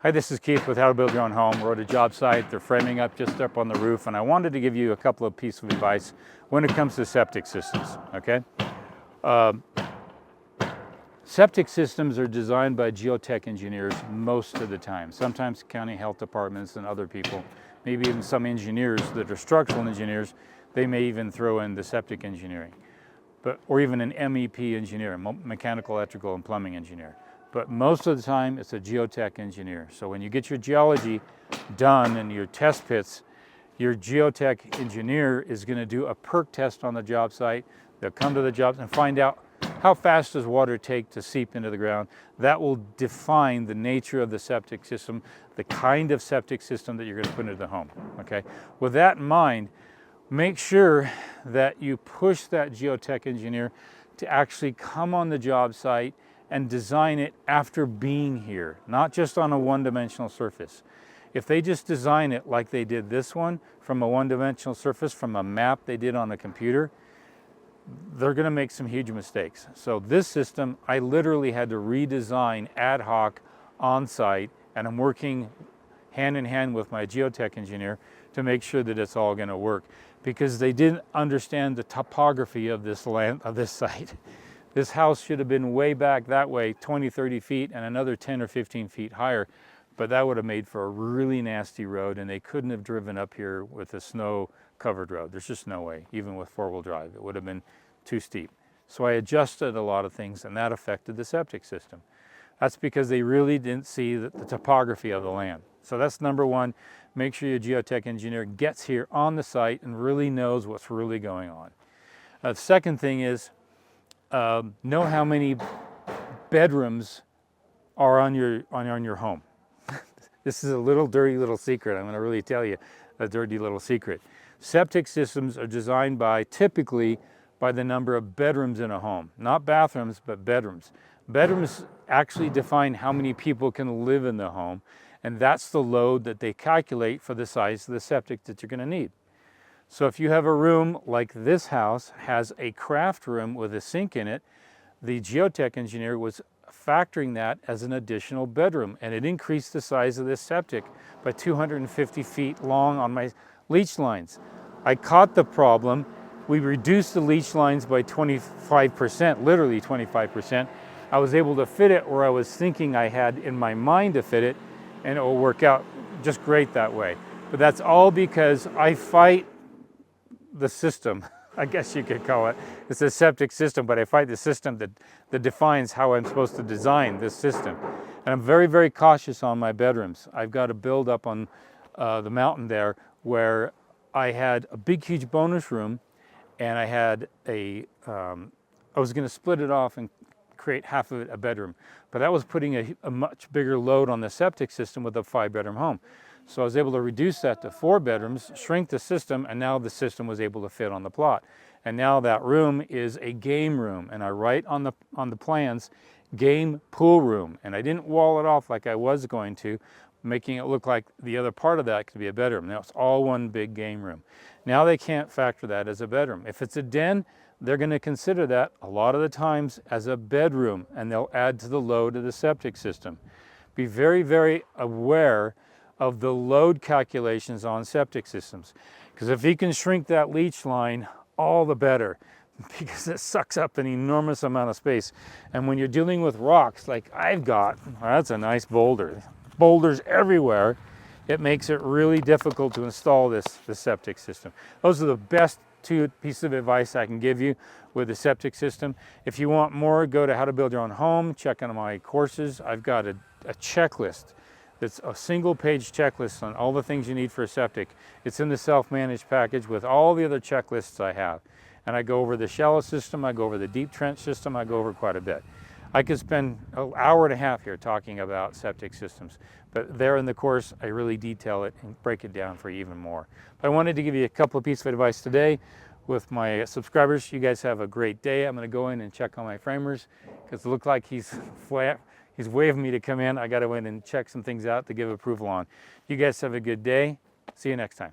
Hi, this is Keith with How to Build Your Own Home. We're at a job site. They're framing up just up on the roof, and I wanted to give you a couple of pieces of advice when it comes to septic systems, okay? Septic systems are designed by geotech engineers most of the time, sometimes county health departments and other people, maybe even some engineers that are structural engineers, they may even throw in the septic engineering, or even an MEP engineer, mechanical, electrical, and plumbing engineer. But most of the time, it's a geotech engineer. So when you get your geology done and your test pits, your geotech engineer is going to do a perk test on the job site. They'll come to the job and find out how fast does water take to seep into the ground. That will define the nature of the septic system, the kind of septic system that you're going to put into the home. Okay. With that in mind, make sure that you push that geotech engineer to actually come on the job site and design it after being here, not just on a one-dimensional surface. If they just design it like they did this one, from a one-dimensional surface, from a map they did on a computer, they're gonna make some huge mistakes. So this system, I literally had to redesign ad hoc on site, and I'm working hand in hand with my geotech engineer to make sure that it's all gonna work, because they didn't understand the topography of this land, of this site. This house should have been way back that way, 20, 30 feet, and another 10 or 15 feet higher, but that would have made for a really nasty road, and they couldn't have driven up here with a snow-covered road. There's just no way, even with four-wheel drive. It would have been too steep. So I adjusted a lot of things, and that affected the septic system. That's because they really didn't see the topography of the land. So that's number one. Make sure your geotech engineer gets here on the site and really knows what's really going on. The second thing is, know how many bedrooms are on your home. This is a little dirty little secret. I'm going to really tell you a dirty little secret. Septic systems are designed typically by the number of bedrooms in a home, not bathrooms, but bedrooms. Bedrooms actually define how many people can live in the home, and that's the load that they calculate for the size of the septic that you're going to need. So if you have a room like this house has a craft room with a sink in it, the geotech engineer was factoring that as an additional bedroom, and it increased the size of this septic by 250 feet long on my leach lines. I caught the problem. We reduced the leach lines by 25%, literally 25%. I was able to fit it where I was thinking I had in my mind to fit it, and it will work out just great that way. But that's all because I fight the system, I guess you could call it. It's a septic system, but I fight the system that defines how I'm supposed to design this system. And I'm very, very cautious on my bedrooms. I've got a build up on the mountain there where I had a big, huge bonus room, and I had I was gonna split it off and create half of it a bedroom, but that was putting a much bigger load on the septic system with a 5-bedroom home. So I was able to reduce that to 4 bedrooms, shrink the system, and now the system was able to fit on the plot. And now that room is a game room, and I write on the plans, game pool room. And I didn't wall it off like I was going to, making it look like the other part of that could be a bedroom. Now it's all one big game room. Now they can't factor that as a bedroom. If it's a den, they're going to consider that a lot of the times as a bedroom, and they'll add to the load of the septic system. Be very, very aware of the load calculations on septic systems, because if you can shrink that leach line, all the better, because it sucks up an enormous amount of space. And when you're dealing with rocks like I've got, that's a nice boulder, boulders everywhere, it makes it really difficult to install this septic system. Those are the best 2 pieces of advice I can give you with the septic system. If you want more, go to How to Build Your Own Home, check out my courses. I've got a checklist. It's a single-page checklist on all the things you need for a septic. It's in the self-managed package with all the other checklists I have. And I go over the shallow system, I go over the deep trench system, I go over quite a bit. I could spend an hour and a half here talking about septic systems, but there in the course, I really detail it and break it down for you even more. But I wanted to give you a couple of pieces of advice today with my subscribers. You guys have a great day. I'm gonna go in and check on my framers, because it looks like he's flat. He's waving me to come in. I got to go in and check some things out to give approval on. You guys have a good day. See you next time.